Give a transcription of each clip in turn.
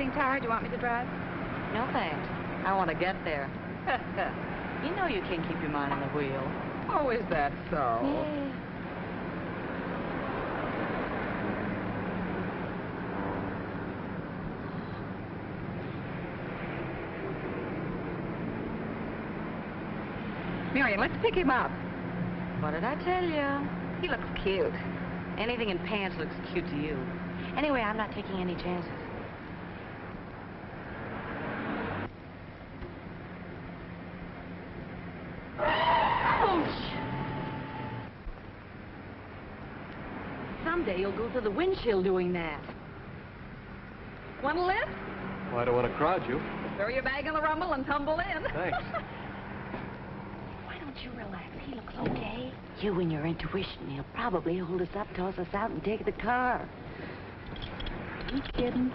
getting tired? You want me to drive? No, thanks. I want to get there. You know you can't keep your mind on the wheel. Oh, is that so? Yeah. Marian, let's pick him up. What did I tell you? He looks cute. Anything in pants looks cute to you. Anyway, I'm not taking any chances. Someday you'll go through the windshield doing that. Want to lift? Well, I don't want to crowd you. Throw your bag in the rumble and tumble in. Thanks. Why don't you relax? He looks okay. You and your intuition. He'll probably hold us up, toss us out, and take the car. You kidding?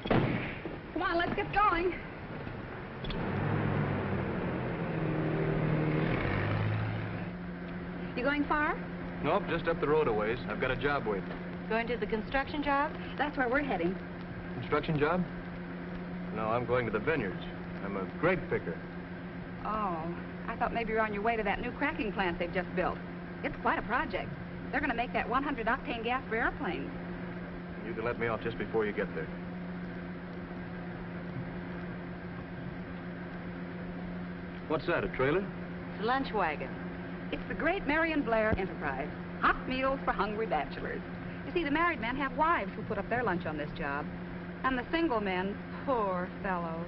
Come on, let's get going. You going far? Nope, just up the road a ways. I've got a job waiting. Going to the construction job? That's where we're heading. Construction job? No, I'm going to the vineyards. I'm a grape picker. Oh, I thought maybe you're on your way to that new cracking plant they've just built. It's quite a project. They're going to make that 100-octane gas for airplanes. You can let me off just before you get there. What's that, a trailer? It's a lunch wagon. It's the great Marian Blair enterprise. Hot meals for hungry bachelors. You see, the married men have wives who put up their lunch on this job. And the single men, poor fellows.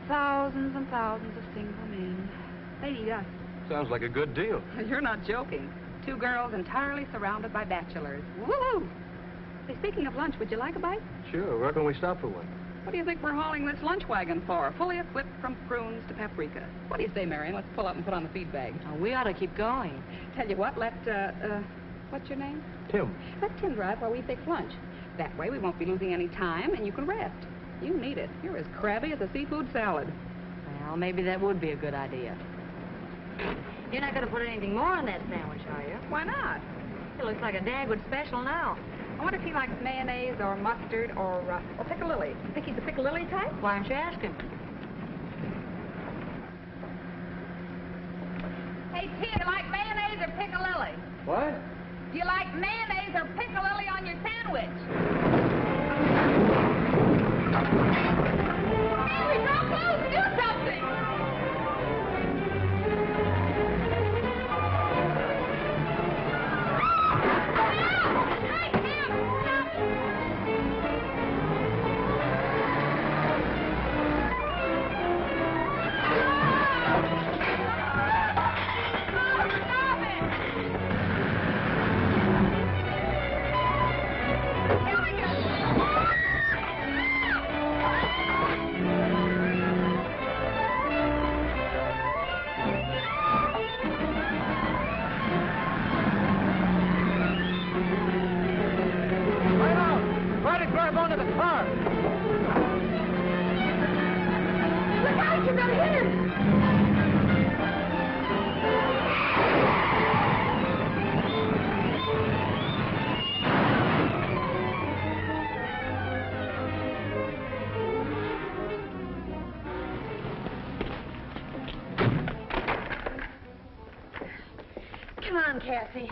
Thousands and thousands of single men. They need us. Sounds like a good deal. You're not joking. 2 girls entirely surrounded by bachelors. Woo! Hey, speaking of lunch, would you like a bite? Sure, where can we stop for one? What do you think we're hauling this lunch wagon for? Fully equipped from prunes to paprika. What do you say, Marian? Let's pull up and put on the feed bag. Oh, we ought to keep going. Tell you what, what's your name? Tim. Let Tim drive while we fix lunch. That way we won't be losing any time and you can rest. You need it. You're as crabby as a seafood salad. Well, maybe that would be a good idea. You're not going to put anything more on that sandwich, are you? Why not? It looks like a Dagwood special now. I wonder if he likes mayonnaise or mustard or piccalilli. Think he's a piccalilli type? Why aren't you asking? Hey, Tim, do you like mayonnaise or piccalilli? What? Do you like mayonnaise or piccalilli on your sandwich? Henry, draw close! Do something! Cassie.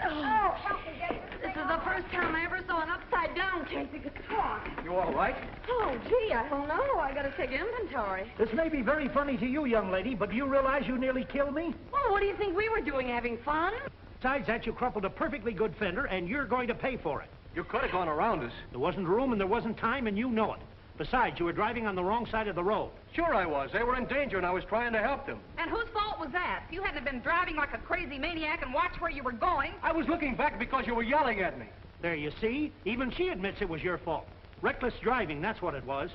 Oh, help me get this is the first time I ever saw an upside-down Casey could talk. You all right? Oh, gee, I don't know. I gotta take inventory. This may be very funny to you, young lady, but do you realize you nearly killed me? Well, what do you think we were doing, having fun? Besides that, you crumpled a perfectly good fender, and you're going to pay for it. You could have gone around us. There wasn't room and there wasn't time, and you know it. Besides, you were driving on the wrong side of the road. Sure I was. They were in danger, and I was trying to help them. And whose fault was that? If you hadn't been driving like a crazy maniac and watched where you were going. I was looking back because you were yelling at me. There, you see? Even she admits it was your fault. Reckless driving, that's what it was.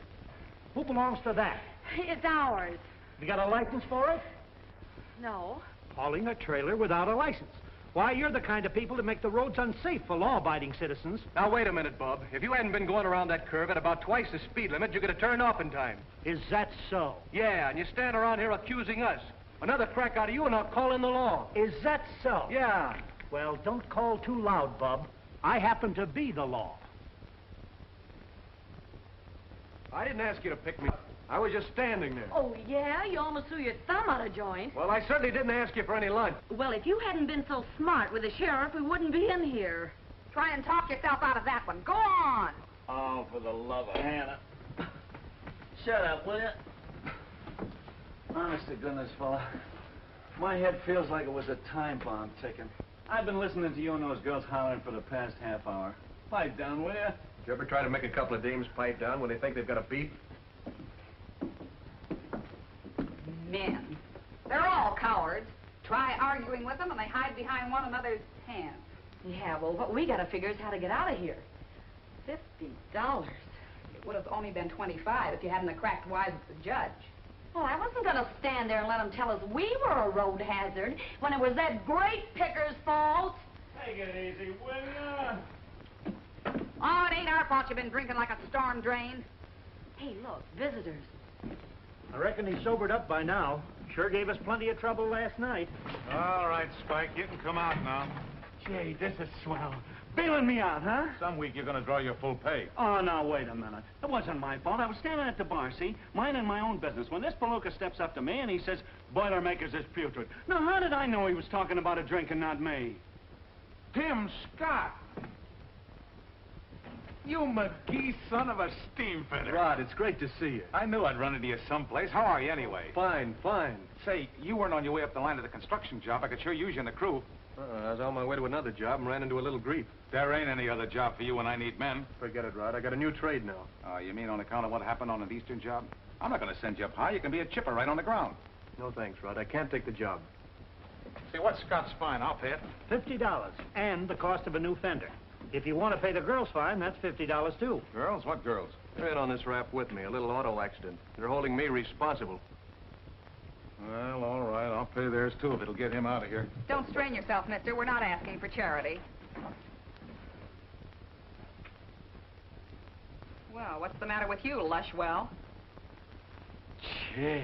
Who belongs to that? It's ours. You got a license for it? No. Hauling a trailer without a license. Why, you're the kind of people that make the roads unsafe for law-abiding citizens. Now, wait a minute, Bub. If you hadn't been going around that curve at about twice the speed limit, you could have turned off in time. Is that so? Yeah, and you stand around here accusing us. Another crack out of you and I'll call in the law. Is that so? Yeah. Well, don't call too loud, Bub. I happen to be the law. I didn't ask you to pick me up. I was just standing there. Oh, yeah? You almost threw your thumb out of joint. Well, I certainly didn't ask you for any lunch. Well, if you hadn't been so smart with the sheriff, we wouldn't be in here. Try and talk yourself out of that one. Go on. Oh, for the love of Hannah. Shut up, will you? Honest to goodness, fella. My head feels like it was a time bomb ticking. I've been listening to you and those girls hollering for the past half hour. Pipe down, will you? Did you ever try to make a couple of dames pipe down when they think they've got a beat? Men. They're all cowards. Try arguing with them and they hide behind one another's hands. Yeah, well, what we gotta figure is how to get out of here. $50. It would have only been 25 if you hadn't cracked wise with the judge. Well, I wasn't gonna stand there and let them tell us we were a road hazard when it was that grape picker's fault. Take it easy, will ya? Oh, it ain't our fault you've been drinking like a storm drain. Hey, look, visitors. I reckon he's sobered up by now. Sure gave us plenty of trouble last night. All right, Spike, you can come out now. Gee, this is swell. Bailing me out, huh? Some week you're going to draw your full pay. Oh, now, wait a minute. It wasn't my fault. I was standing at the bar, see? Minding my own business. When this palooka steps up to me and he says, Boilermakers is putrid. Now, how did I know he was talking about a drink and not me? Tim Scott! You McGee son of a steam fitter. Rod, it's great to see you. I knew I'd run into you someplace. How are you anyway? Fine, fine. Say, you weren't on your way up the line to the construction job. I could sure use you in the crew. I was on my way to another job and ran into a little grief. There ain't any other job for you when I need men. Forget it, Rod. I got a new trade now. Oh, you mean on account of what happened on an eastern job? I'm not going to send you up high. You can be a chipper right on the ground. No thanks, Rod. I can't take the job. See, what's Scott's fine? I'll pay it. $50, and the cost of a new fender. If you want to pay the girls' fine, that's $50 too. Girls? What girls? They're in on this rap with me. A little auto accident. They're holding me responsible. Well, all right. I'll pay theirs, too, if it'll get him out of here. Don't strain yourself, mister. We're not asking for charity. Well, what's the matter with you, Lushwell? Gee,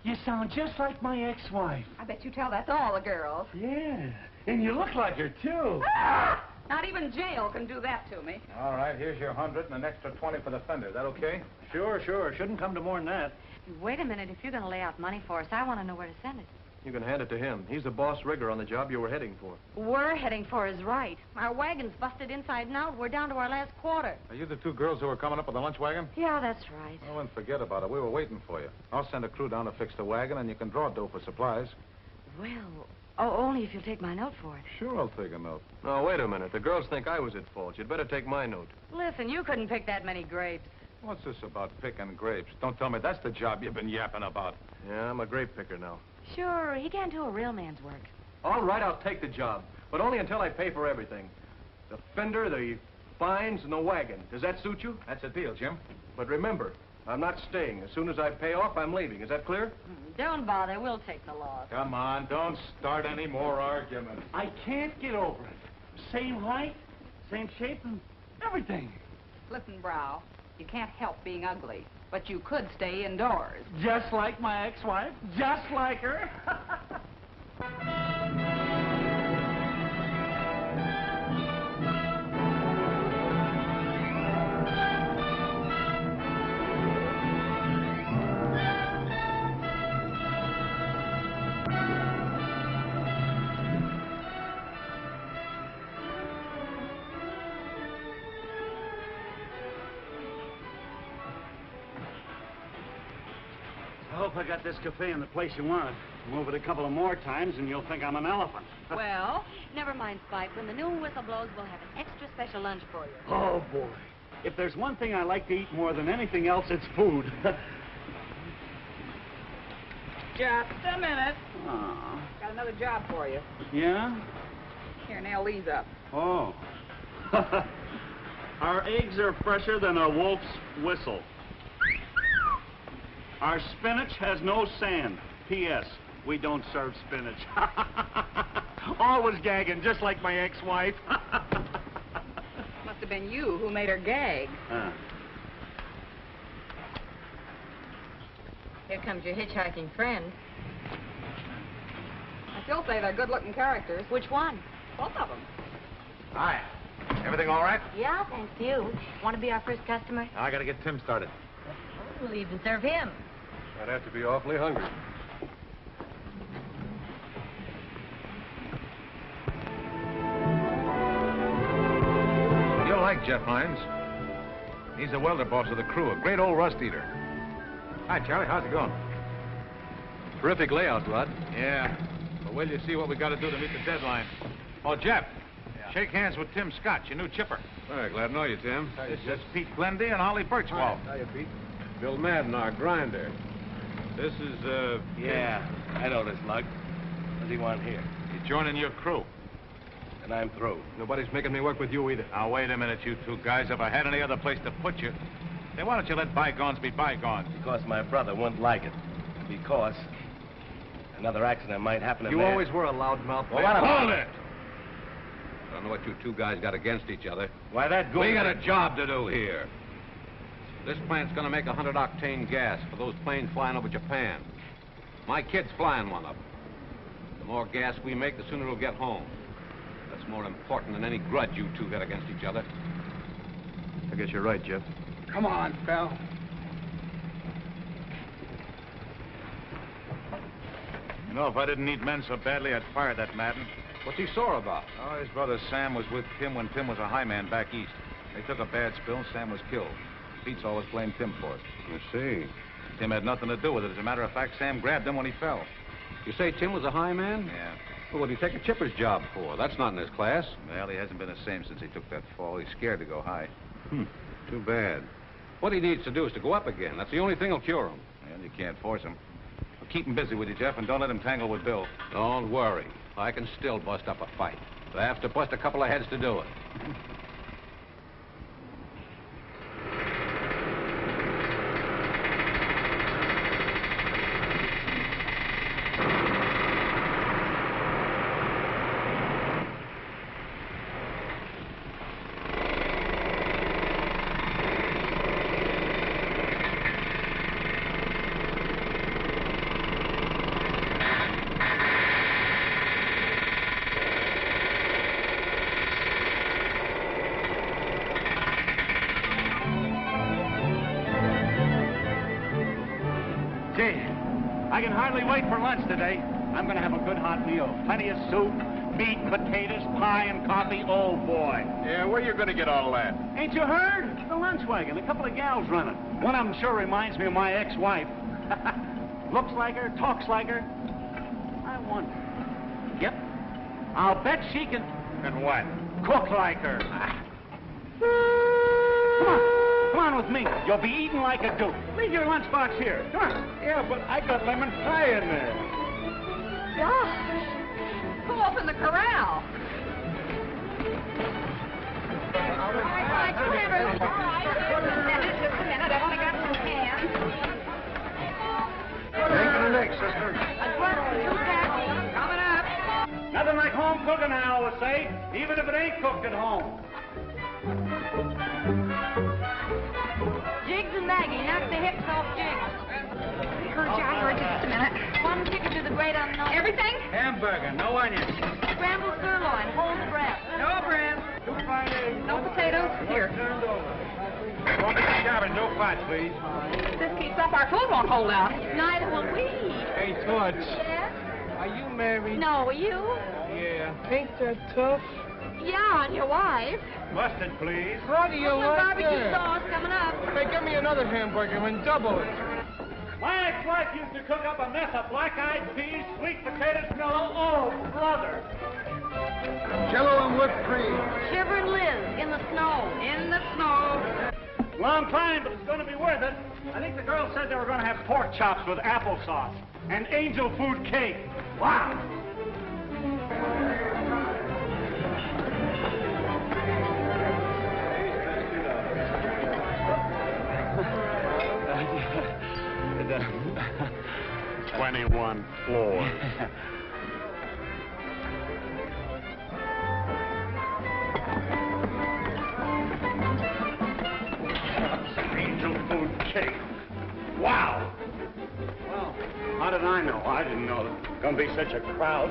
you sound just like my ex-wife. I bet you tell that to all the girls. Yeah, and you look like her, too. Ah! Not even jail can do that to me. All right, here's your 100 and an extra 20 for the fender. Is that okay? Sure. Shouldn't come to more than that. Wait a minute. If you're gonna lay out money for us, I want to know where to send it. You can hand it to him. He's the boss rigger on the job you were heading for. We're heading for is right. Our wagon's busted inside and out. We're down to our last quarter. Are you the two girls who were coming up with the lunch wagon? Yeah, that's right. Well, then forget about it. We were waiting for you. I'll send a crew down to fix the wagon, and you can draw dough for supplies. Well, only if you'll take my note for it. Sure, I'll take a note. No, wait a minute. The girls think I was at fault. You'd better take my note. Listen, you couldn't pick that many grapes. What's this about picking grapes? Don't tell me that's the job you've been yapping about. Yeah, I'm a grape picker now. Sure, he can't do a real man's work. All right, I'll take the job, but only until I pay for everything. The fender, the fines, and the wagon. Does that suit you? That's a deal, Jim. But remember, I'm not staying. As soon as I pay off, I'm leaving. Is that clear? Don't bother. We'll take the loss. Come on, don't start any more arguments. I can't get over it. Same height, same shape, and everything. Listen, Brow, you can't help being ugly, but you could stay indoors. Just like my ex-wife. Just like her. I hope I got this cafe in the place you wanted. Move it a couple of more times and you'll think I'm an elephant. Well, never mind, Spike. When the noon whistle blows, we'll have an extra special lunch for you. Oh, boy. If there's one thing I like to eat more than anything else, it's food. Just a minute. Aw. Got another job for you. Yeah? Here, nail these up. Oh. Our eggs are fresher than a wolf's whistle. Our spinach has no sand. P.S. We don't serve spinach. Always gagging, just like my ex-wife. Must have been you who made her gag. Here comes your hitchhiking friend. I still say they're good-looking characters. Which one? Both of them. Hi. Everything all right? Yeah, thanks to you. Want to be our first customer? I gotta get Tim started. will even serve him. I'd have to be awfully hungry. You'll like Jeff Hines. He's the welder boss of the crew, a great old rust eater. Hi, Charlie. How's it going? Terrific layout, Rod. Yeah. Well, wait till you see what we got to do to meet the deadline. Oh, Jeff. Yeah. Shake hands with Tim Scott, your new chipper. All right, glad to know you, Tim. This is Pete Glendy and Ollie Birchwald. How you, Pete? Bill Madden, our grinder. This is, Yeah, I know this lug. What does he want here? He's joining your crew. And I'm through. Nobody's making me work with you either. Now, wait a minute, you two guys. If I had any other place to put you, then why don't you let bygones be bygones? Because my brother wouldn't like it. And because another accident might happen to You man. always were a loudmouth. Well, what about Hold it! I don't know what you two guys got against each other. Why, that We got a job to do here. This plant's gonna make 100-octane gas for those planes flying over Japan. My kid's flying one of them. The more gas we make, the sooner we'll get home. That's more important than any grudge you two got against each other. I guess you're right, Jeff. Come on, pal. You know, if I didn't need men so badly, I'd fire that Madden. What's he sore about? Oh, his brother Sam was with Tim when Tim was a high man back east. They took a bad spill, and Sam was killed. Pete's always blamed Tim for it. I see. Tim had nothing to do with it. As a matter of fact, Sam grabbed him when he fell. You say Tim was a high man? Yeah. Well, what'd he take a chipper's job for? That's not in his class. Well, he hasn't been the same since he took that fall. He's scared to go high. Too bad. What he needs to do is to go up again. That's the only thing that'll cure him. Well, you can't force him. Well, keep him busy with you, Jeff, and don't let him tangle with Bill. Don't worry. I can still bust up a fight. But I have to bust a couple of heads to do it. I can hardly wait for lunch today. I'm going to have a good hot meal. Plenty of soup, meat, potatoes, pie, and coffee. Oh, boy. Yeah, where you going to get all that? Ain't you heard? The lunch wagon. A couple of gals running. One of them sure reminds me of my ex-wife. Looks like her, talks like her. I wonder. Yep. I'll bet she can... And what? Cook like her. Come on. Come on with me. You'll be eating like a goat. Leave your lunchbox here. Come on. Yeah, but I got lemon pie in there. Gosh. Who opened the corral? All right, come here, Ruth. All right. Just a minute. I've only got some cans. Thank you, next, sister. Coming up. Nothing like home cooking, I always say, even if it ain't cooked at home. Jiggs and Maggie, knock the hips off Jiggs. I heard you just a minute. One chicken to the great unknown. Everything? Hamburger, no onions. Scrambled sirloin, whole breast. No bread. 2 fried eggs. No potatoes. Here. Turned over. One big job and no pots, please. If this keeps up, our food won't hold out. Neither will we. Hey, Torch. Yes? Are you married? No, are you? Yeah. Ain't that tough? Yeah, and your wife. Mustard, please. How do you With like barbecue that? sauce coming up. Hey, get me another hamburger and double it. My ex-wife used to cook up a mess of black-eyed peas, sweet potatoes, mellow. Oh, brother. Jello and whipped cream. Shivering Liz in the snow. In the snow. Long time, but it's going to be worth it. I think the girl said they were going to have pork chops with applesauce and angel food cake. Wow. Uh, 21 floors. Angel food cake. Wow. Well, how did I know? I didn't know there was going to be such a crowd.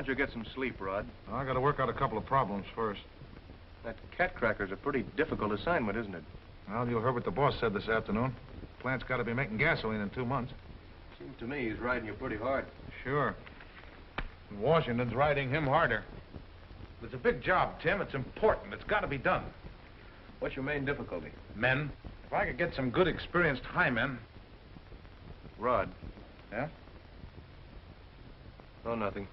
don't you get some sleep, Rod? I got to work out a couple of problems first. That cat cracker's a pretty difficult assignment, isn't it? Well, you heard what the boss said this afternoon. Plant's got to be making gasoline in 2 months. Seems to me he's riding you pretty hard. Sure. And Washington's riding him harder. It's a big job, Tim. It's important. It's got to be done. What's your main difficulty? Men. If I could get some good, experienced high men. Rod. Yeah? Oh, nothing.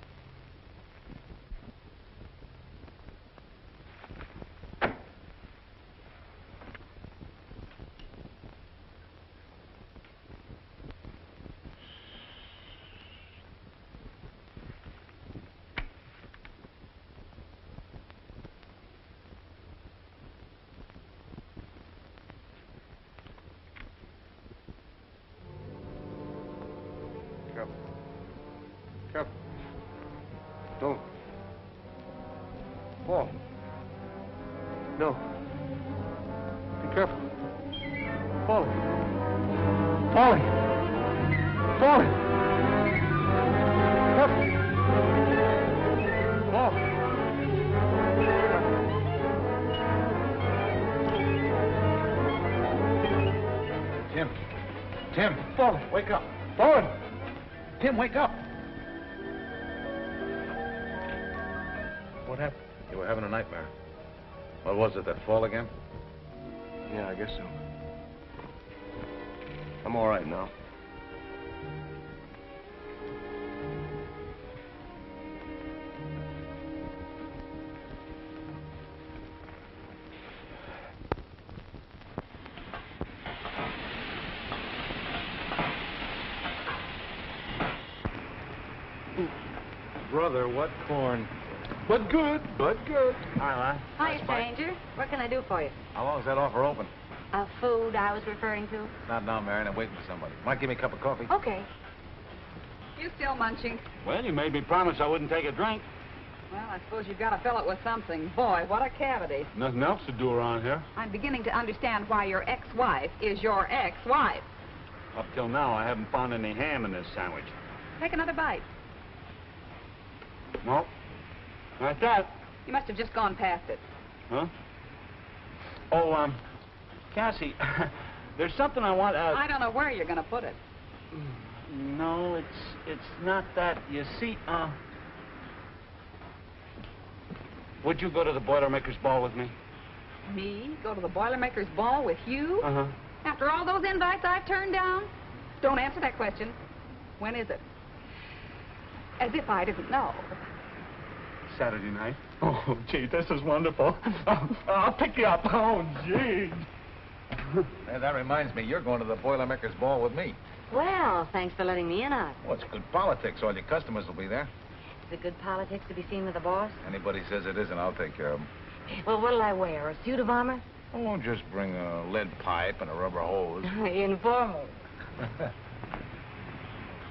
Careful. Don't. Fall. No. Be careful. Falling. Falling. Falling. Careful. Fall. Tim. Falling. Wake up. Falling. Tim, wake up. What happened? You were having a nightmare. What was it, that fall again? Yeah, I guess so. I'm all right now. Brother, what corn? But good, but good. Hi, Ma. Hi, stranger. What can I do for you? How long is that offer open? Food I was referring to. Not now, Marian. I'm waiting for somebody. Might give me a cup of coffee? Okay. You still munching? Well, you made me promise I wouldn't take a drink. Well, I suppose you've got to fill it with something. Boy, what a cavity. Nothing else to do around here. I'm beginning to understand why your ex-wife is your ex-wife. Up till now, I haven't found any ham in this sandwich. Take another bite. No. Like that. You must have just gone past it. Huh? Oh, Cassie, there's something I want... I don't know where you're going to put it. No, it's not that. You see, would you go to the Boilermakers Ball with me? Me? Go to the Boilermakers Ball with you? Uh-huh. After all those invites I've turned down? Don't answer that question. When is it? As if I didn't know. Saturday night. Oh, gee, this is wonderful. I'll pick you up. Oh, gee. Hey, that reminds me, you're going to the Boilermakers Ball with me. Well, thanks for letting me in on it. Well, it's good politics. All your customers will be there. Is it good politics to be seen with the boss? Anybody says it isn't, I'll take care of them. Well, what'll I wear? A suit of armor? Oh, just bring a lead pipe and a rubber hose. Informal.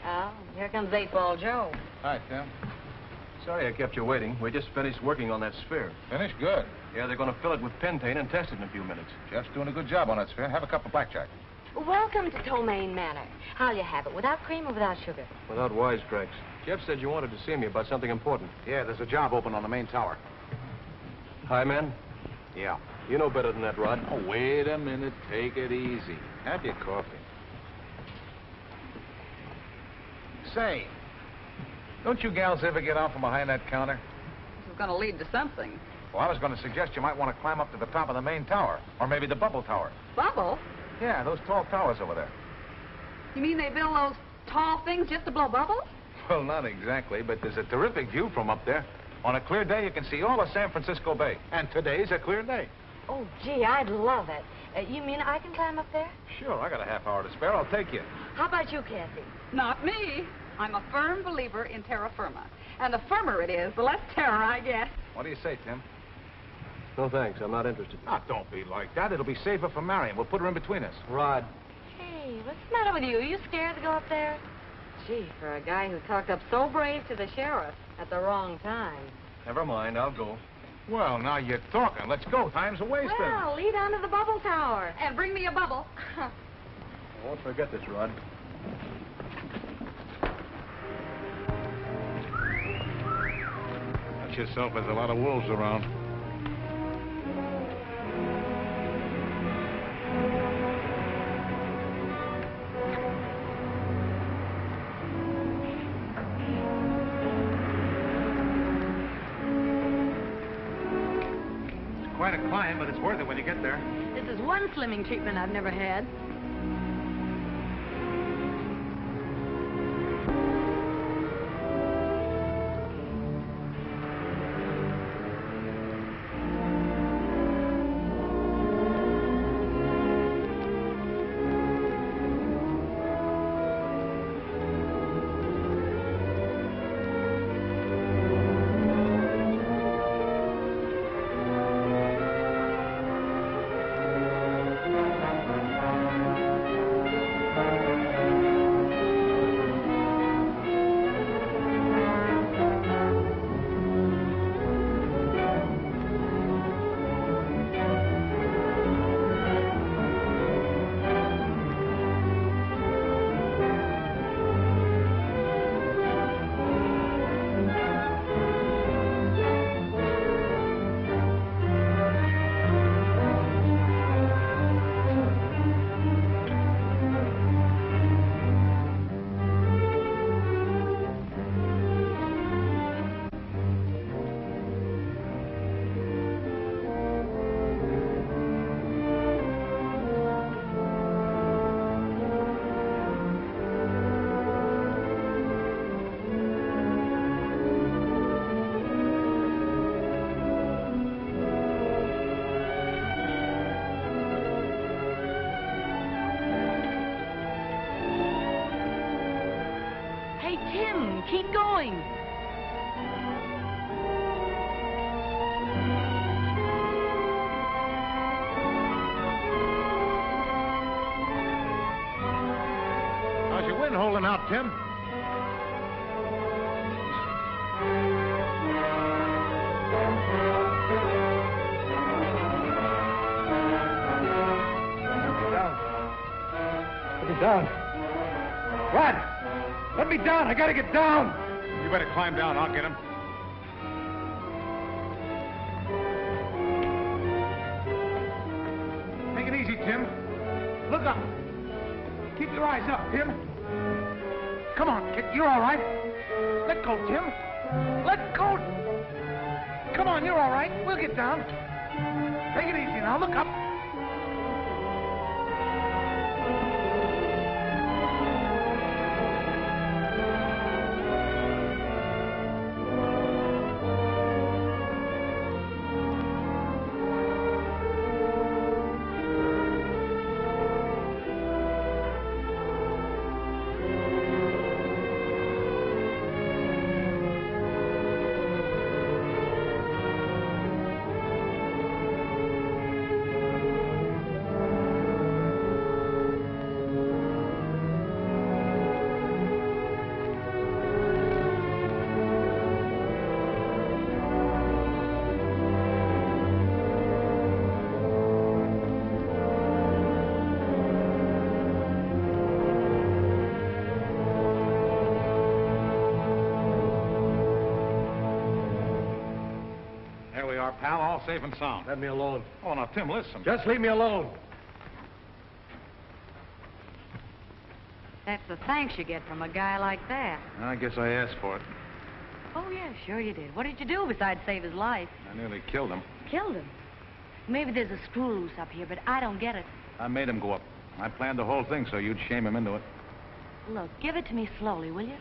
Oh, here comes 8-Ball Joe. Hi, Tim. Sorry I kept you waiting. We just finished working on that sphere. Finished? Good. Yeah, they're going to fill it with pentane and test it in a few minutes. Jeff's doing a good job on that sphere. Have a cup of blackjack. Welcome to Tomaine Manor. How'll you have it, without cream or without sugar? Without wisecracks. Jeff said you wanted to see me about something important. Yeah, there's a job open on the main tower. Hi, man. Yeah. You know better than that, Rod. Oh, wait a minute. Take it easy. Have your coffee. Say, don't you gals ever get out from behind that counter? This is going to lead to something. Well, I was going to suggest you might want to climb up to the top of the main tower. Or maybe the bubble tower. Bubble? Yeah, those tall towers over there. You mean they build those tall things just to blow bubbles? Well, not exactly, but there's a terrific view from up there. On a clear day, you can see all of San Francisco Bay. And today's a clear day. Oh, gee, I'd love it. You mean I can climb up there? Sure, I got a half hour to spare. I'll take you. How about you, Cassie? Not me. I'm a firm believer in terra firma. And the firmer it is, the less terror I get. What do you say, Tim? No, thanks. I'm not interested. Ah, don't be like that. It'll be safer for Marian. We'll put her in between us. Rod. Hey, what's the matter with you? Are you scared to go up there? Gee, for a guy who talked up so brave to the sheriff at the wrong time. Never mind. I'll go. Well, now you're talking. Let's go. Time's a wasting. Well, lead on to the bubble tower. And bring me a bubble. I won't forget this, Rod. yourself. There's a lot of wolves around. Quite a climb, but it's worth it when you get there. This is one slimming treatment I've never had. Keep going. How's your wind holding out, Tim? Let me down. What? Let me down. I gotta get down. You better climb down. I'll get him. Take it easy, Tim. Look up. Keep your eyes up, Tim. Come on, kid. You're all right. Let go, Tim. Let go. Come on, you're all right. We'll get down. Take it easy now. Look up. Pal, all safe and sound. Let me alone. Oh, now, Tim, listen. Just leave me alone. That's the thanks you get from a guy like that. I guess I asked for it. Oh, yeah, sure you did. What did you do besides save his life? I nearly killed him. Killed him? Maybe there's a screw loose up here, but I don't get it. I made him go up. I planned the whole thing so you'd shame him into it. Look, give it to me slowly, will you?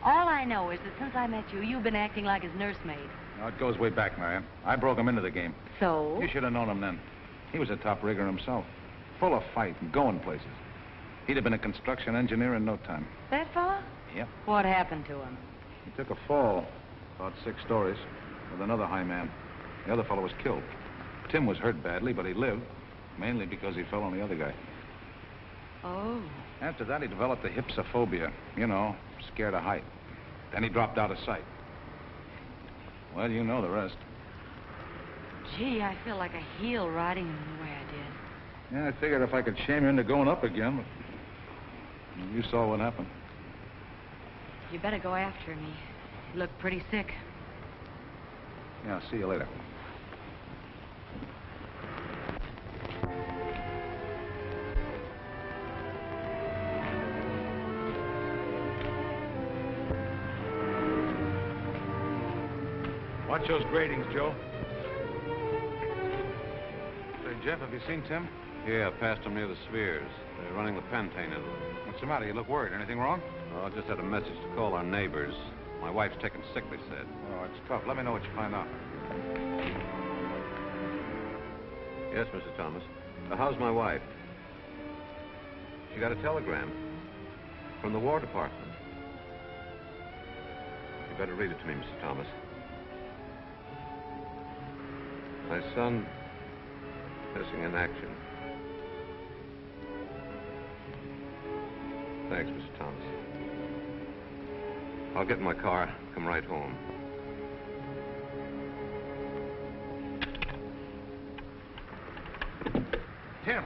All I know is that since I met you, you've been acting like his nursemaid. Now, it goes way back, Marian. I broke him into the game. So? You should have known him then. He was a top rigger himself. Full of fight and going places. He'd have been a construction engineer in no time. That fella? Yep. What happened to him? He took a fall, about 6 stories, with another high man. The other fellow was killed. Tim was hurt badly, but he lived, mainly because he fell on the other guy. Oh. After that, he developed a hypsophobia. You know, scared of height. Then he dropped out of sight. Well, you know the rest. Gee, I feel like a heel riding him the way I did. Yeah, I figured if I could shame you into going up again, but you saw what happened. You better go after me. You look pretty sick. Yeah, see you later. Watch those gratings, Joe. Say, Jeff, have you seen Tim? Yeah, passed him near the spheres. They're running the pentane into them. What's the matter? You look worried. Anything wrong? Oh, I just had a message to call our neighbors. My wife's taken sick, they said. Oh, it's tough. Let me know what you find out. Yes, Mr. Thomas. How's my wife? She got a telegram from the War Department. You better read it to me, Mr. Thomas. My son missing in action. Thanks, Mr. Thomas. I'll get in my car, come right home. Tim.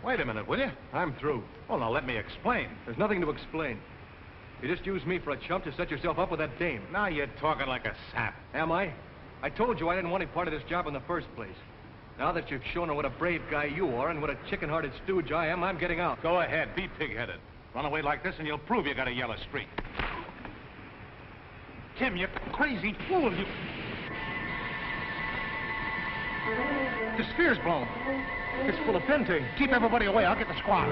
Wait a minute, will you? I'm through. Well, now let me explain. There's nothing to explain. You just used me for a chump to set yourself up with that dame. Now you're talking like a sap. Am I? I told you I didn't want any part of this job in the first place. Now that you've shown her what a brave guy you are and what a chicken-hearted stooge I am, I'm getting out. Go ahead, be pig-headed. Run away like this and you'll prove you got a yellow streak. Tim, you crazy fool, you... The sphere's blown. It's full of pentane. Keep everybody away. I'll get the squad.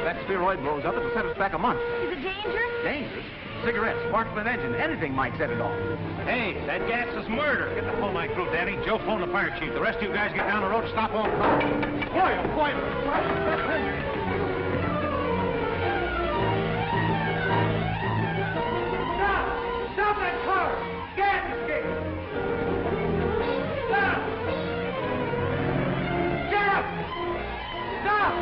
That spheroid blows up, it'll set us back a month. Is it dangerous? Dangerous? Cigarettes, sparkling engine, anything might set it off. Hey, that gas is murder. Get the phone line through, Daddy. Joe, phone the fire chief. The rest of you guys get down the road and stop all cars. Boy. Stop that car! Gas escape! Stop! Jeff! Stop!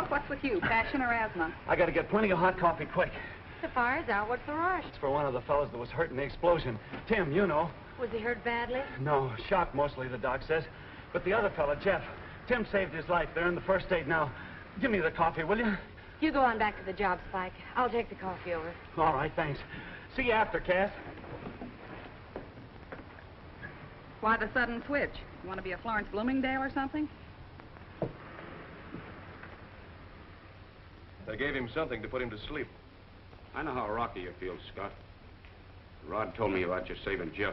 What's with you, passion or asthma? I gotta get plenty of hot coffee quick. The fire's out. What's the rush? It's for one of the fellows that was hurt in the explosion. Tim, you know. Was he hurt badly? No, shot mostly, the doc says. But the other fella, Jeff, Tim saved his life. They're in the first aid now. Give me the coffee, will you? You go on back to the job, Spike. I'll take the coffee over. All right, thanks. See you after, Cass. Why the sudden switch? You want to be a Florence Bloomingdale or something? I gave him something to put him to sleep. I know how rocky you feel, Scott. Rod told me about you saving Jeff.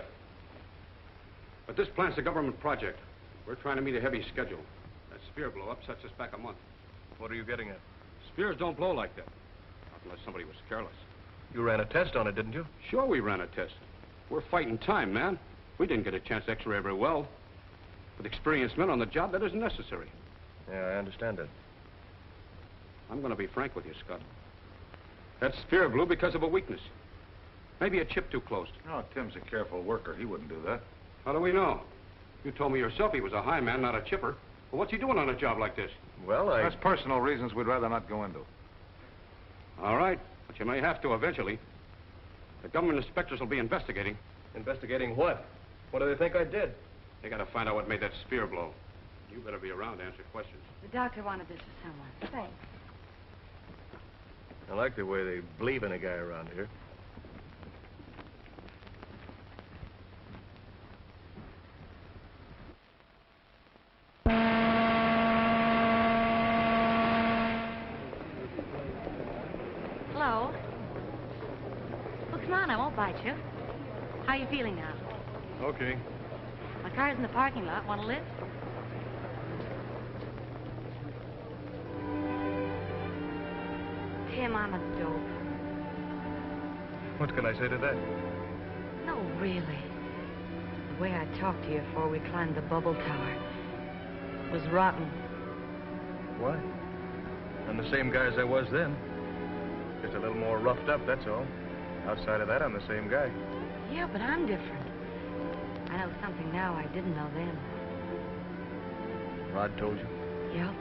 But this plant's a government project. We're trying to meet a heavy schedule. That sphere blow-up sets us back a month. What are you getting at? Spheres don't blow like that. Not unless somebody was careless. You ran a test on it, didn't you? Sure we ran a test. We're fighting time, man. We didn't get a chance to x-ray every well. With experienced men on the job, that isn't necessary. Yeah, I understand that. I'm going to be frank with you, Scott. That sphere blew because of a weakness. Maybe a chip too close. Oh, Tim's a careful worker. He wouldn't do that. How do we know? You told me yourself he was a high man, not a chipper. Well, what's he doing on a job like this? Well, That's personal reasons we'd rather not go into. All right, but you may have to eventually. The government inspectors will be investigating. Investigating what? What do they think I did? They got to find out what made that sphere blow. You better be around to answer questions. The doctor wanted this for someone. Thanks. I like the way they believe in a guy around here. Hello? Well, come on, I won't bite you. How are you feeling now? Okay. My car's in the parking lot. Want a lift? Tim, I'm a dope. What can I say to that? No, really. The way I talked to you before we climbed the bubble tower was rotten. Why? I'm the same guy as I was then. Just a little more roughed up, that's all. Outside of that, I'm the same guy. Yeah, but I'm different. I know something now I didn't know then. Rod told you? Yep.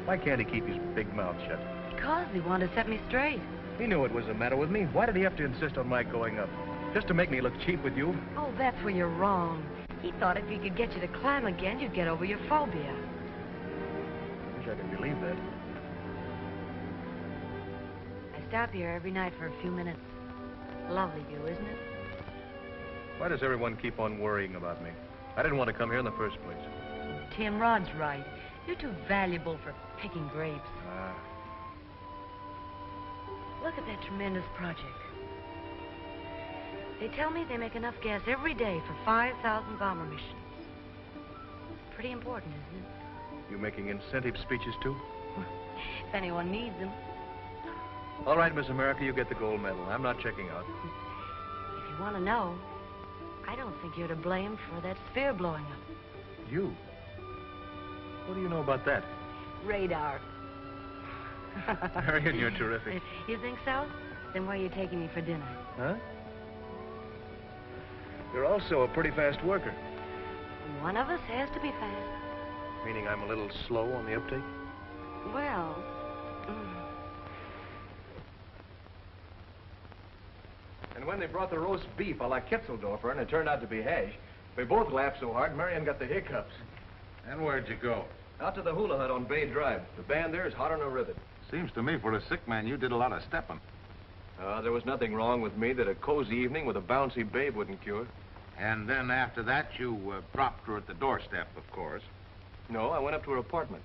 Why can't he keep his big mouth shut? Because he wanted to set me straight. He knew what was the matter with me. Why did he have to insist on my going up? Just to make me look cheap with you? Oh, that's where you're wrong. He thought if he could get you to climb again, you'd get over your phobia. I wish I could believe that. I stop here every night for a few minutes. Lovely view, isn't it? Why does everyone keep on worrying about me? I didn't want to come here in the first place. Tim, Rod's right. You're too valuable for picking grapes. Look at that tremendous project. They tell me they make enough gas every day for 5,000 bomber missions. Pretty important, isn't it? You making incentive speeches, too? If anyone needs them. All right, Miss America, you get the gold medal. I'm not checking out. If you want to know, I don't think you're to blame for that sphere blowing up. You? What do you know about that? Radar. Marian, you're terrific. You think so? Then where are you taking me for dinner? Huh? You're also a pretty fast worker. One of us has to be fast. Meaning I'm a little slow on the uptake? Well... And when they brought the roast beef a la Kitzeldorfer and it turned out to be hash, we both laughed so hard, Marian got the hiccups. And where'd you go? Out to the hula hut on Bay Drive. The band there is hot on a rivet. Seems to me for a sick man, you did a lot of stepping. There was nothing wrong with me that a cozy evening with a bouncy babe wouldn't cure. And then after that, you dropped her at the doorstep, of course. No, I went up to her apartment.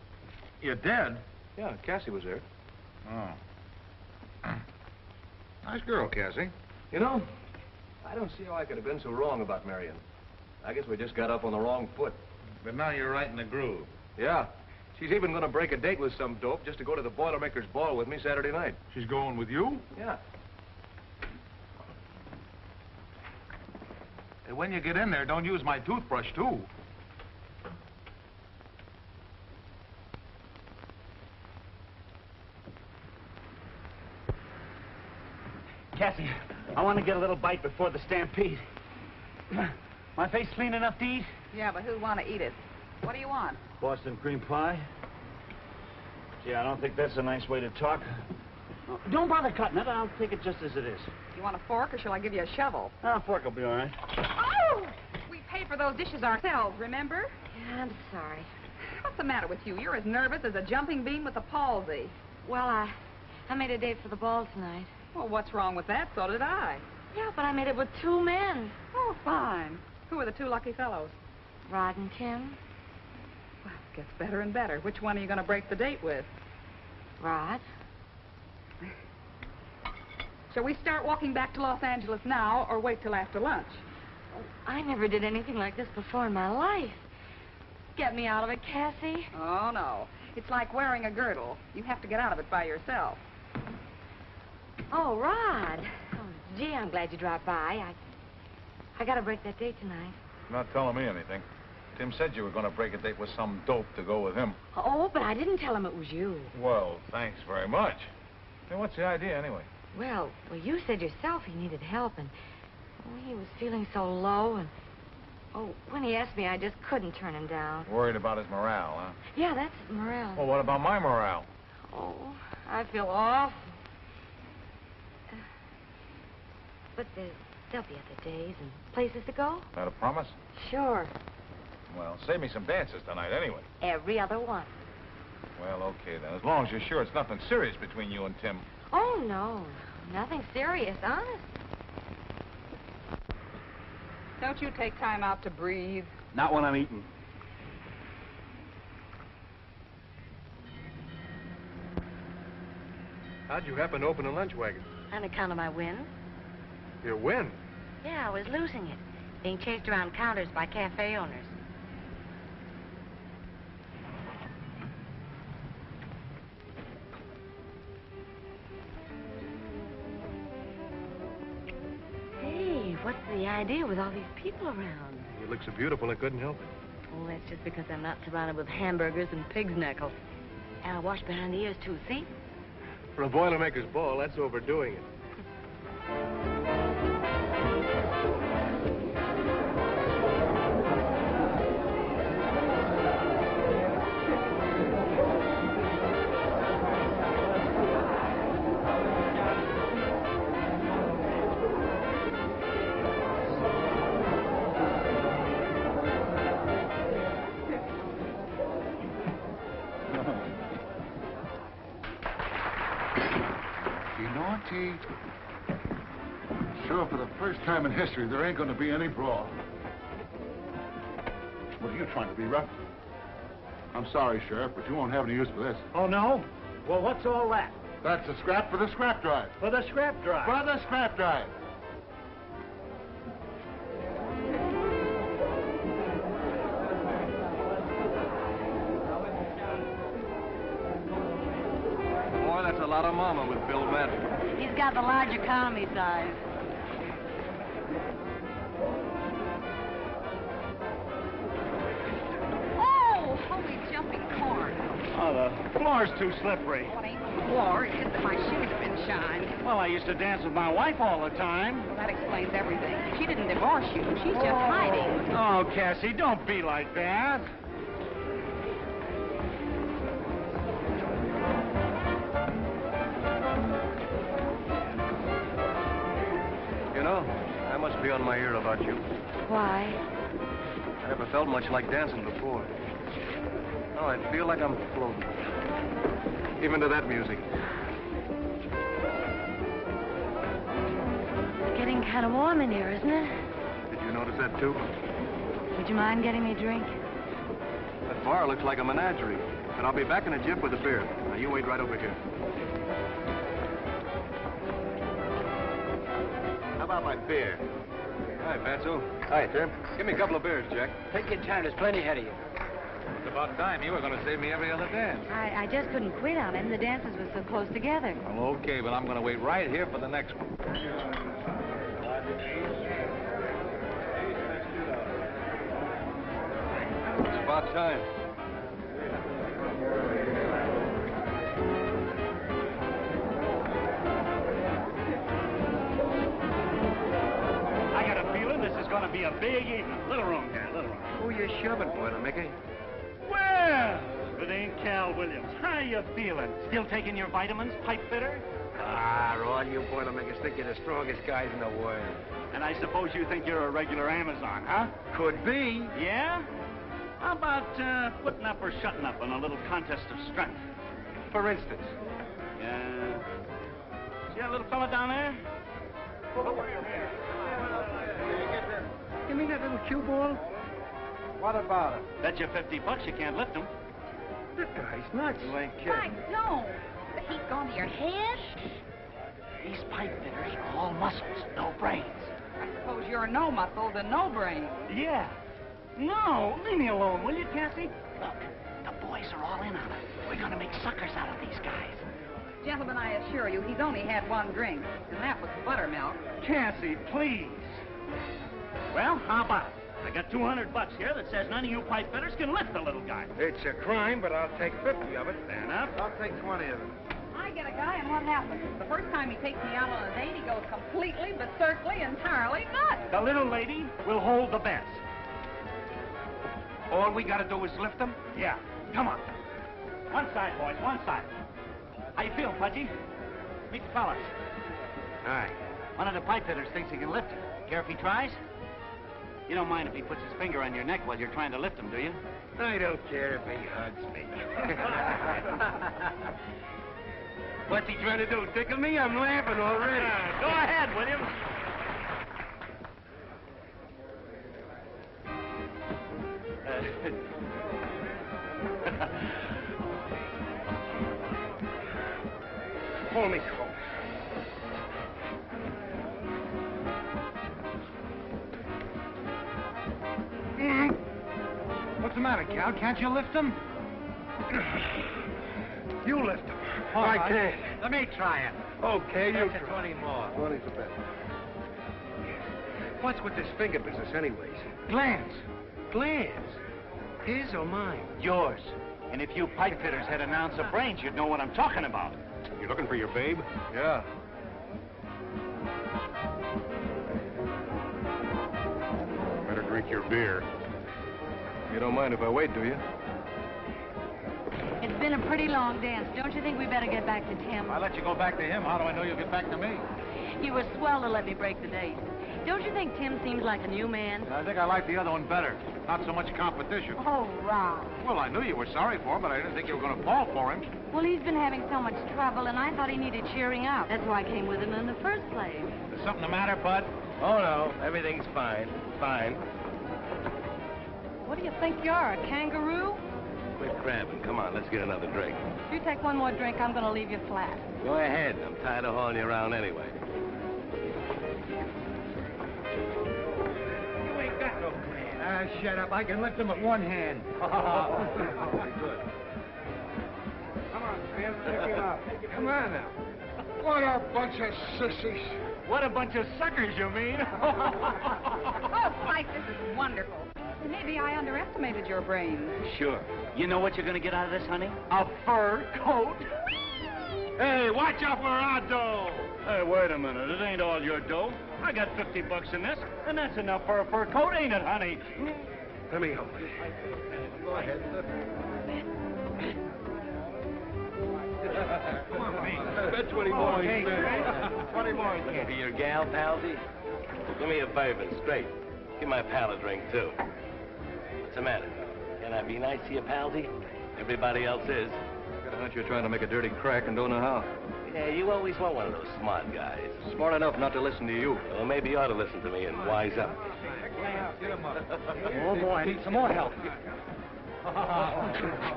You did? Yeah, Cassie was there. Oh. Nice girl, Cassie. You know, I don't see how I could have been so wrong about Marian. I guess we just got up on the wrong foot. But now you're right in the groove. Yeah. She's even going to break a date with some dope just to go to the Boilermaker's Ball with me Saturday night. She's going with you? Yeah. Hey, when you get in there, don't use my toothbrush, too. Cassie, I want to get a little bite before the stampede. My face clean enough to eat? Yeah, but who'd want to eat it? What do you want? Boston cream pie? Gee, I don't think that's a nice way to talk. Oh, don't bother cutting it. I'll take it just as it is. You want a fork, or shall I give you a shovel? A fork will be all right. Oh! We pay for those dishes ourselves, remember? Yeah, I'm sorry. What's the matter with you? You're as nervous as a jumping bean with a palsy. Well, I made a date for the ball tonight. Well, what's wrong with that? So did I. Yeah, but I made it with 2 men. Oh, fine. Who are the 2 lucky fellows? Rod and Tim. Well, it gets better and better. Which one are you going to break the date with? Rod. Shall we start walking back to Los Angeles now, or wait till after lunch? Oh, I never did anything like this before in my life. Get me out of it, Cassie. Oh, no. It's like wearing a girdle. You have to get out of it by yourself. Oh, Rod. Oh, gee, I'm glad you dropped by. I gotta break that date tonight. You're not telling me anything. Tim said you were going to break a date with some dope to go with him. Oh, but I didn't tell him it was you. Well, thanks very much. Hey, what's the idea, anyway? Well, you said yourself he needed help, and he was feeling so low, and when he asked me, I just couldn't turn him down. Worried about his morale, huh? Yeah, that's morale. Well, what about my morale? Oh, I feel awful. But there'll be other days and places to go. That a promise? Sure. Well, save me some dances tonight, anyway. Every other one. Well, okay, then. As long as you're sure it's nothing serious between you and Tim. Oh, no. Nothing serious, honest. Don't you take time out to breathe? Not when I'm eating. How'd you happen to open a lunch wagon? On account of my win. Your win? Yeah, I was losing it. Being chased around counters by cafe owners. Hey, what's the idea with all these people around? You look so beautiful, I couldn't help it. Oh, that's just because I'm not surrounded with hamburgers and pig's knuckles. And I wash behind the ears, too, see? For a Boilermaker's Ball, that's overdoing it. naughty. Sure, for the first time in history, there ain't gonna be any brawl. What are you trying to be, rough? I'm sorry, Sheriff, but you won't have any use for this. Oh, no? Well, what's all that? That's a scrap for the scrap drive. For the scrap drive. For the scrap drive. Boy, that's a lot of mama with Bill Madden. He's got the large economy size. Oh, holy jumping corn. Oh, the floor's too slippery. Well, it ain't the floor. It's just that my shoes have been shined. Well, I used to dance with my wife all the time. Well, that explains everything. She didn't divorce you. She's just hiding. Oh, Cassie, don't be like that. You know, I must be on my ear about you. Why? I never felt much like dancing before. Oh, I feel like I'm floating. Even to that music. It's getting kind of warm in here, isn't it? Did you notice that, too? Would you mind getting me a drink? That bar looks like a menagerie. But I'll be back in a jiff with a beer. Now, you wait right over here. How about my beer? Hi, Fatso. Hi, Tim. Give me a couple of beers, Jack. Take your time. There's plenty ahead of you. It's about time. You were going to save me every other dance. I just couldn't quit on him. The dances were so close together. Well, okay, but I'm going to wait right here for the next one. It's about time. I got a feeling this is going to be a big evening. Little room here, little room. Who you shoving, Boilermaker? Well, it ain't Cal Williams. How you feeling? Still taking your vitamins, pipe fitter? Ah, all you Boilermakers think you're the strongest guys in the world. And I suppose you think you're a regular Amazon, huh? Could be. Yeah? How about putting up or shutting up in a little contest of strength? For instance. Yeah. See that little fella down there? You mean that little cue ball? What about it? Bet you $50 you can't lift him. That guy's nuts. You ain't kidding. Right, no. The heat gone to your head? These pipe fitters are all muscles, no brains. I suppose you're no muscles and no brains. Yeah. No, leave me alone, will you, Cassie? Look, the boys are all in on it. We're gonna make suckers out of these guys. Gentlemen, I assure you, he's only had one drink, and that was buttermilk. Cassie, please. Well, how about it? I got $200 here that says none of you pipe fitters can lift the little guy. It's a crime, but I'll take 50 of it. Fair enough. I'll take 20 of it. I get a guy, and what happens? The first time he takes me out on a date, he goes completely, berserkly, entirely nuts. The little lady will hold the bets. All we gotta do is lift them? Yeah, come on. One side, boys, one side. How you feeling, Pudgy? Meet the fellas. Aye. One of the pipe fitters thinks he can lift him. Care if he tries? You don't mind if he puts his finger on your neck while you're trying to lift him, do you? I don't care if he hugs me. What's he trying to do, tickle me? I'm laughing already. Go ahead, William. Pull me close. What's the matter, Cal? Can't you lift him? You lift him. I can't. Let me try it. Okay, you That's try. 20 more. 20's the best. What's with this finger business, anyways? Glands. Glands. His or mine? Yours. And if you pipe fitters had an ounce of brains, you'd know what I'm talking about. You looking for your babe? Yeah. Better drink your beer. You don't mind if I wait, do you? It's been a pretty long dance. Don't you think we better get back to Tim? If I let you go back to him, how do I know you'll get back to me? You were swell to let me break the date. Don't you think Tim seems like a new man? I think I like the other one better. Not so much competition. Oh, Ron. Well, I knew you were sorry for him, but I didn't think you were going to fall for him. Well, he's been having so much trouble, and I thought he needed cheering up. That's why I came with him in the first place. Is something the matter, Bud? Oh, no. Everything's fine. Fine. What do you think you are, a kangaroo? Quit cramping. Come on, let's get another drink. If you take one more drink, I'm going to leave you flat. Go ahead. I'm tired of hauling you around anyway. You ain't got no plan. Shut up. I can lift him with one hand. Good. Come on, Sam. Pick him up. Come on now. What a bunch of sissies. What a bunch of suckers, you mean? Oh, Mike, this is wonderful. Maybe I underestimated your brains. Sure. You know what you're going to get out of this, honey? A fur coat. Hey, watch out for our dough. Hey, wait a minute. It ain't all your dough. I got $50 in this, and that's enough for a fur coat, ain't it, honey? Let me help you. Go ahead. Come on, me. Bet 20 more. Hey, 20 more. Be your gal, palsy? Do me a favor, straight. Give my pal a drink, too. What's the matter? Can I be nice to you, palsy? Everybody else is. I got a hunch you're trying to make a dirty crack and don't know how. Yeah, you always want one of those smart guys. Smart enough not to listen to you. Well, maybe you ought to listen to me and wise up. Get him up. Oh, boy, I need some more help.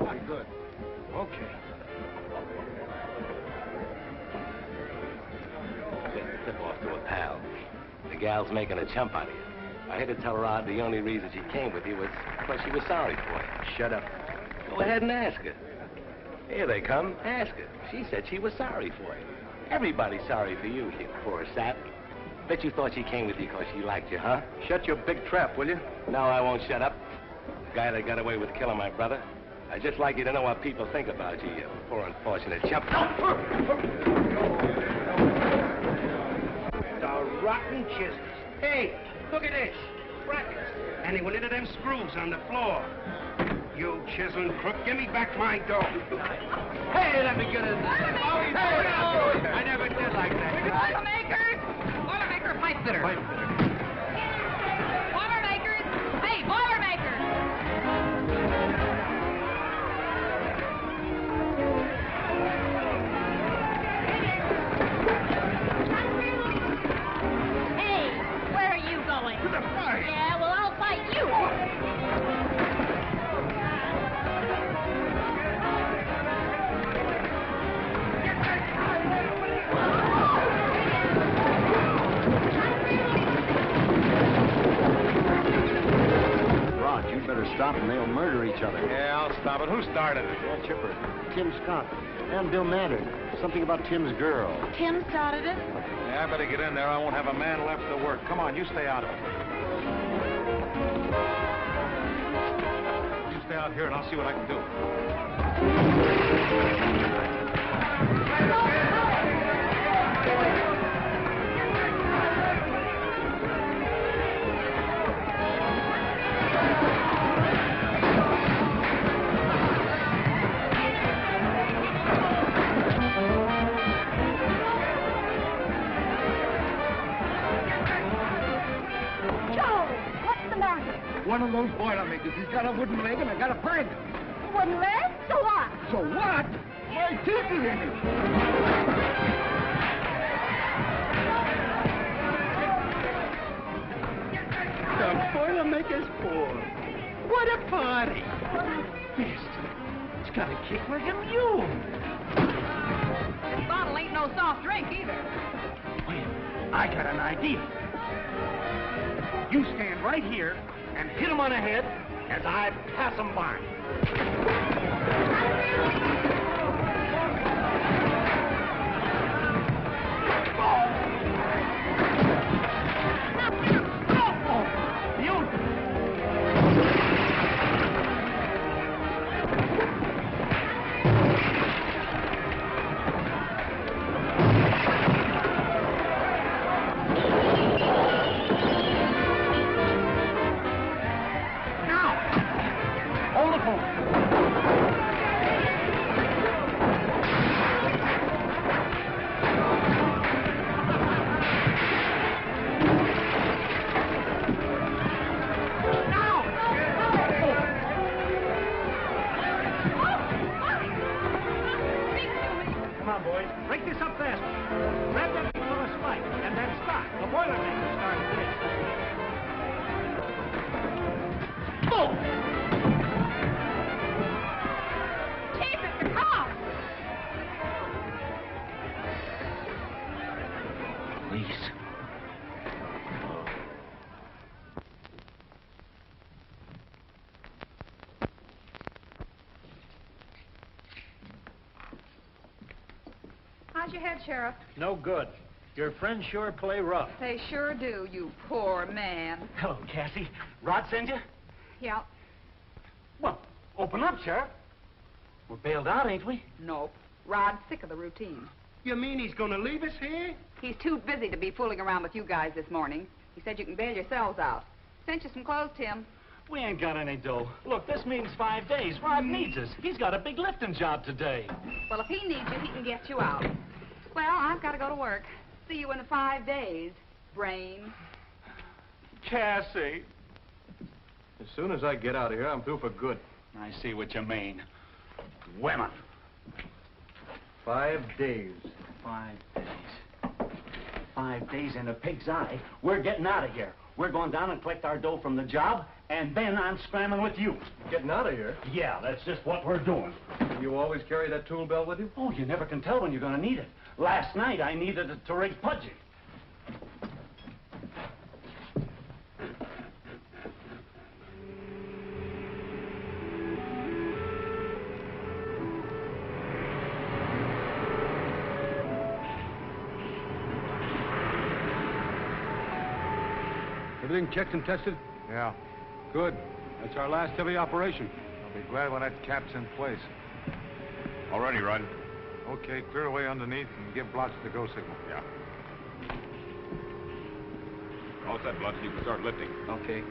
Very good. Okay. Just a tip off to a pal. The gal's making a chump out of you. I had to tell Rod the only reason she came with you was because she was sorry for you. Shut up. Go ahead and ask her. Here they come. Ask her. She said she was sorry for you. Everybody's sorry for you, you poor sap. Bet you thought she came with you because she liked you, huh? Shut your big trap, will you? No, I won't shut up. The guy that got away with killing my brother. I'd just like you to know what people think about you, you poor unfortunate chump. The rotten chisels. Hey, look at this. Brackets. And he went into them screws on the floor. You chiseling crook, give me back my dough. Hey, let me get in there. I never did like that. Boilermakers! Boilermaker, pipe fitter. Pipe fitter. Boilermakers! Hey, Boilermakers! Hey, where are you going? To the fire. Yeah, well, I'll fight you. Rod, you better stop and they'll murder each other. Yeah, I'll stop it. Who started it? Yeah, Chipper. Tim Scott. And Bill Madden. Something about Tim's girl. Tim started it. Yeah, I better get in there. I won't have a man left to work. Come on, you stay out of it. You stay out here and I'll see what I can do. One of those Boilermakers. He's got a wooden leg and I got a bird. Wooden leg? So what? So what? My teeth are in it. The Boilermaker's poor. What a party. Yes, it's got a kick like a mule. This bottle ain't no soft drink either. Wait, I got an idea. You stand right here and hit him on the head as I pass him by. Come on, boys. Break this up fast. Grab that big little spike, and then stop. The Boilermaker started this. Oh! Jesus, the cops! Police. How's your head, Sheriff? No good. Your friends sure play rough. They sure do, you poor man. Hello, Cassie. Rod send you? Yeah. Well, open up, Sheriff. We're bailed out, ain't we? Nope. Rod's sick of the routine. You mean he's going to leave us here? He's too busy to be fooling around with you guys this morning. He said you can bail yourselves out. Sent you some clothes, Tim. We ain't got any dough. Look, this means 5 days. Rod needs us. He's got a big lifting job today. Well, if he needs you, he can get you out. Well, I've got to go to work. See you in 5 days, brain. Cassie. As soon as I get out of here, I'm through for good. I see what you mean. Women. 5 days. 5 days. 5 days in a pig's eye. We're getting out of here. We're going down and collect our dough from the job, and then I'm scrambling with you. Getting out of here? Yeah, that's just what we're doing. You always carry that tool belt with you? Oh, you never can tell when you're going to need it. Last night, I needed it to rig Pudgy. Everything checked and tested? Yeah. Good. That's our last heavy operation. I'll be glad when that cap's in place. All ready, Rod. Okay, clear away underneath and give Blotch the go signal. Yeah. All set, Blotch. You can start lifting. Okay.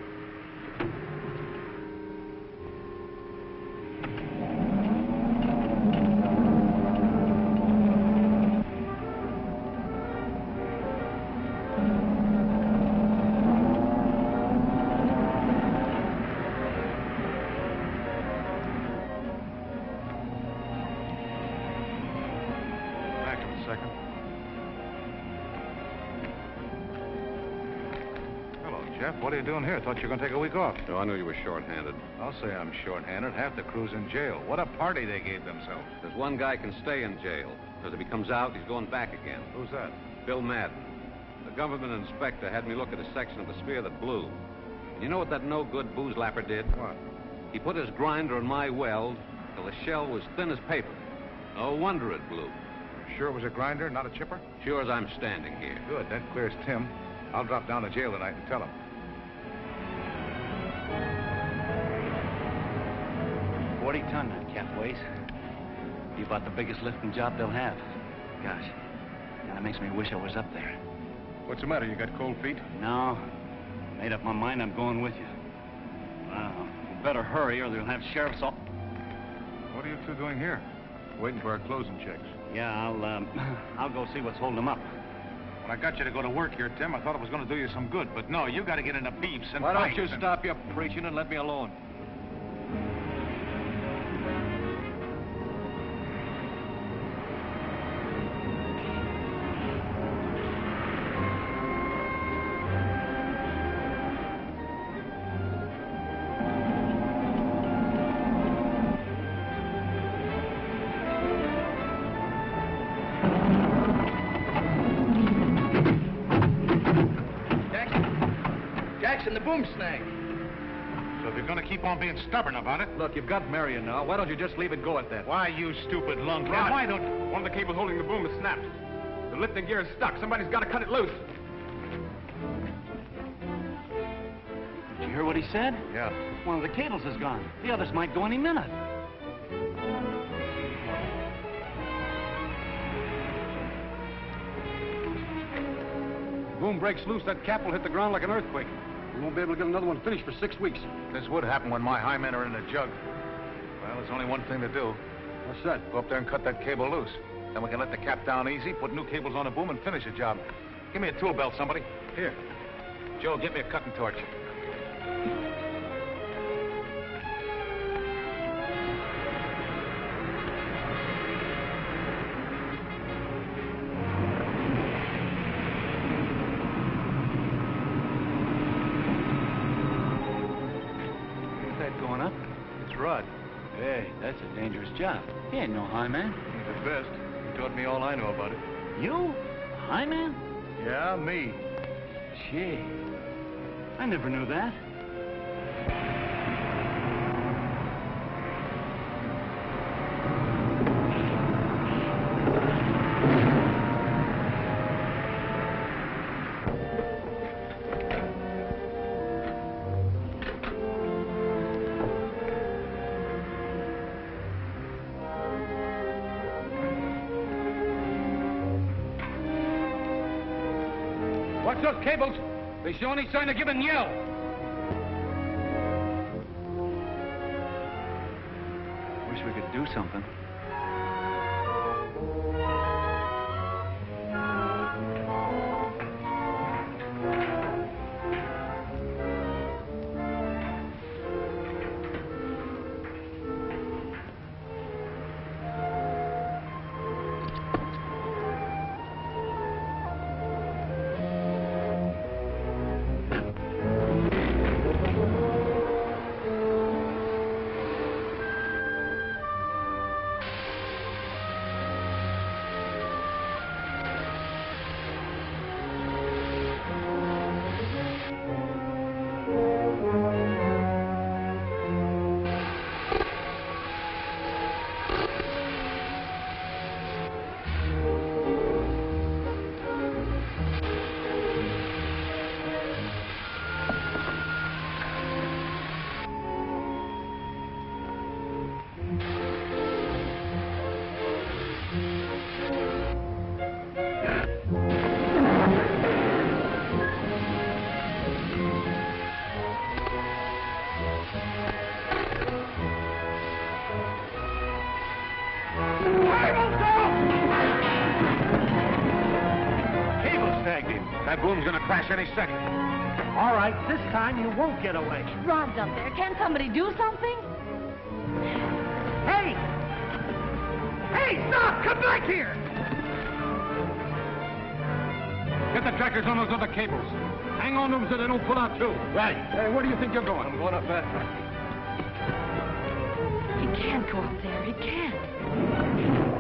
What are you doing here? Thought you were going to take a week off. No, I knew you were short-handed. I'll say I'm short-handed. Half the crew's in jail. What a party they gave themselves. There's one guy can stay in jail. Because if he comes out, he's going back again. Who's that? Bill Madden. The government inspector had me look at a section of the sphere that blew. And you know what that no-good booze-lapper did? What? He put his grinder in my weld till the shell was thin as paper. No wonder it blew. Sure it was a grinder, not a chipper? Sure as I'm standing here. Good. That clears Tim. I'll drop down to jail tonight and tell him. 40-ton that cap weighs. Be about the biggest lifting job they'll have. Gosh, that makes me wish I was up there. What's the matter? You got cold feet? No. Made up my mind I'm going with you. Wow. You better hurry or they'll have sheriffs all... What are you two doing here? Waiting for our closing checks. Yeah, I'll go see what's holding them up. When I got you to go to work here, Tim, I thought it was going to do you some good. But no, you got to get into beefs and Why don't fights you and... stop your preaching and let me alone? The boom snag. So if you're going to keep on being stubborn about it... Look, you've got Marian now. Why don't you just leave it go at that? Why, you stupid lunkhead? Rod. Why don't... One of the cables holding the boom is snapped. The lifting gear is stuck. Somebody's got to cut it loose. Did you hear what he said? Yeah. One of the cables is gone. The others might go any minute. Boom breaks loose, that cap will hit the ground like an earthquake. We won't be able to get another one finished for 6 weeks. This would happen when my high men are in the jug. Well, there's only one thing to do. What's that? Go up there and cut that cable loose. Then we can let the cap down easy, put new cables on the boom, and finish the job. Give me a tool belt, somebody. Here. Joe, get me a cutting torch. That's a dangerous job. He ain't no high man. He's the best. He taught me all I know about it. You? A high man? Yeah, me. Gee, I never knew that. Watch those cables. They show any sign of giving, yell. Wish we could do something. That boom's gonna crash any second. All right, this time you won't get away. Rob's up there. Can somebody do something? Hey! Hey, stop! Come back here! Get the trackers on those other cables. Hang on to them so they don't pull out too. Right. Hey, where do you think you're going? I'm going up that track. He can't go up there. He can't.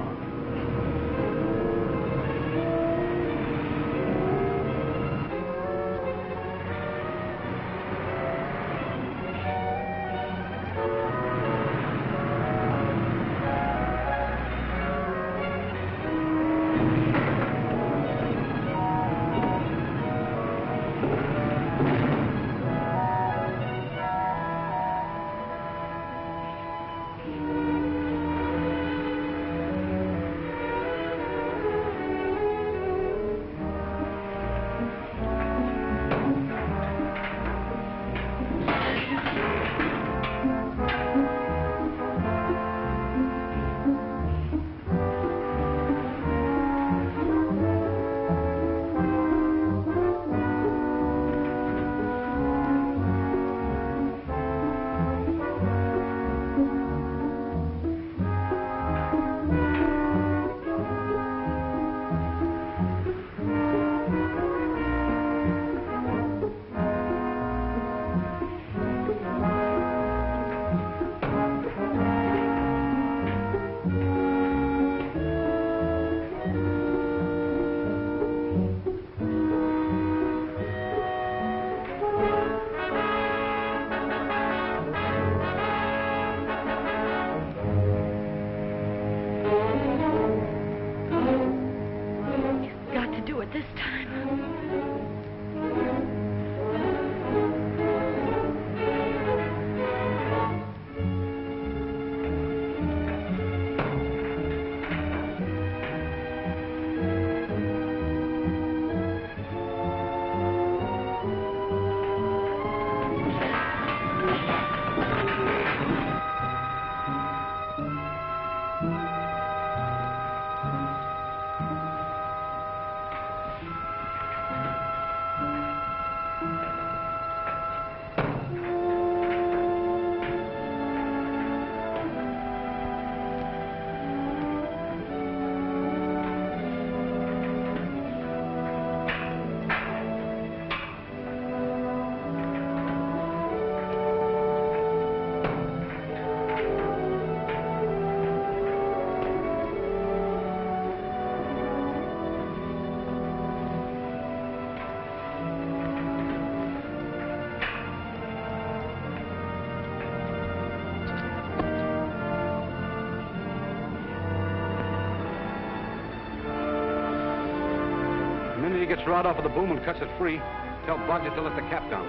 gets rod off of the boom and cuts it free, tell Blodgett to let the cap down.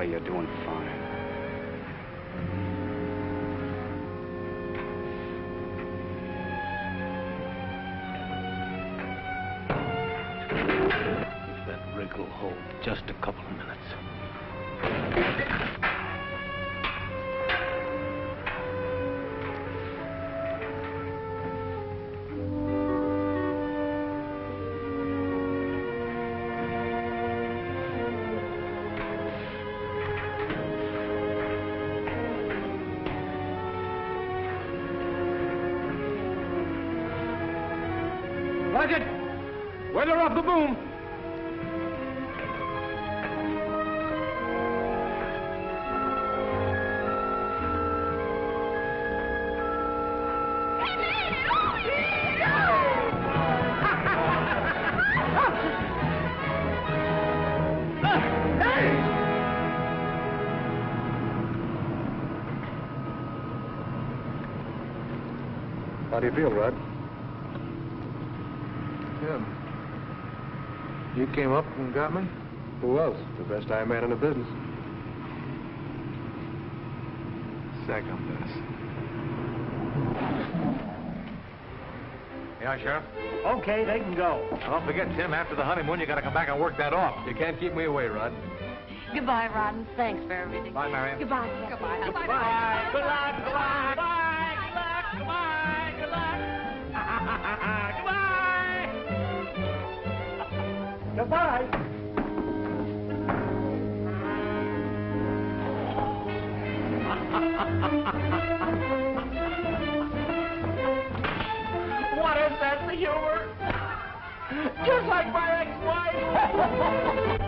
You're doing fine. If that rig will hold just a couple of minutes. Blodgett! Weather off the boom! How do you feel, Rod? You came up and got me? Who else? The best Iron Man in the business. Second best. Yeah, Sheriff? Okay, they can go. Don't forget, Tim, after the honeymoon, you gotta come back and work that off. You can't keep me away, Rod. Goodbye, Rod, and thanks for everything. Bye, Marian. Goodbye, Cassie. Goodbye. Goodbye. Good luck. Goodbye. Goodbye. Good luck. Goodbye. Goodbye. What a sense of humor! Just like my ex-wife!